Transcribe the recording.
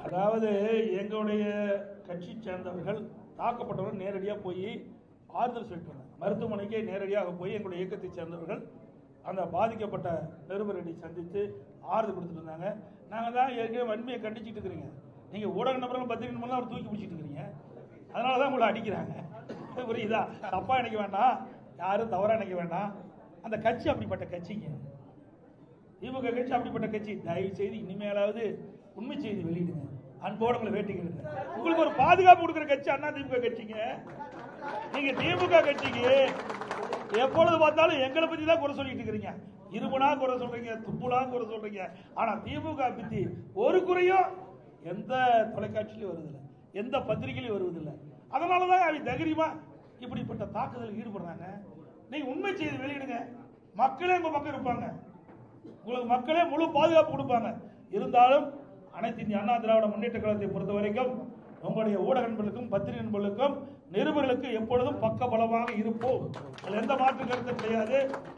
அதாவது எங்களுடைய கட்சி சேர்ந்தவர்கள் தாக்கப்பட்டவர்கள் நேரடியாக போய் ஆறுதல் சொல்லிட்டு மருத்துவமனைக்கு நேரடியாக போய் எங்களுடைய இயக்கத்தை சேர்ந்தவர்கள் அந்த பாதிக்கப்பட்ட நிருபர்களை சந்தித்து ஆறுதல் கொடுத்துட்டு இருந்தாங்க. நாங்கள் தான் ஏற்கனவே வன்மையை கண்டிச்சுட்டு இருக்கிறீங்க. நீங்கள் ஊடக நபர்கள் பத்திரிகை நம்பர்லாம் அவர் தூக்கி பிடிச்சிட்டு இருக்கிறீங்க. அதனால தான் உங்களை அடிக்கிறாங்க. புரியுதா? தப்பாக நினைக்க வேண்டாம், யாரும் தவறாக நினைக்க வேண்டாம். அந்த கட்சி அப்படிப்பட்ட கட்சிங்க, திமுக கட்சி அப்படிப்பட்ட கட்சி. தயவு செய்து இனிமேலாவது உண்மை செய்தி வெளியிடுங்க. அன்போடு உங்களை வேட்டிக்கிறேன். உங்களுக்கு ஒரு பாதுகாப்பு கொடுக்குற கட்சி அண்ணா திமுக கட்சிங்க. நீங்க திமுக கட்சிக்கு எப்பொழுது பார்த்தாலும் எங்களை பத்தி தான் குறை சொல்லிட்டு இருக்கிறீங்க. இருமுனா குறை சொல்றீங்க, துப்புனா குறை சொல்றீங்க. ஆனா திமுக பத்தி ஒரு குறையும் எந்த தொலைக்காட்சியிலும் வருவதில்லை, எந்த பத்திரிகையிலும் வருவதில்லை. அதனாலதான் அவங்க தைரியமா இப்படிப்பட்ட தாக்குதல் ஈடுபடுறாங்க. நீங்க உண்மை செய்தி வெளியிடுங்க. மக்களே உங்க பக்கம் இருப்பாங்க, உங்களுக்கு மக்களே முழு பாதுகாப்பு கொடுப்பாங்க. இருந்தாலும் அனைத்து இந்திய அண்ணா திராவிட முன்னேற்ற கழகத்தை பொறுத்த வரைக்கும் உங்களுடைய ஊடக நண்பர்களுக்கும் பத்திரிகை நண்பர்களுக்கும் நிருபர்களுக்கு எப்பொழுதும் பக்க பலமாக இருப்போம். எந்த மாற்று கருத்தும் கிடையாது.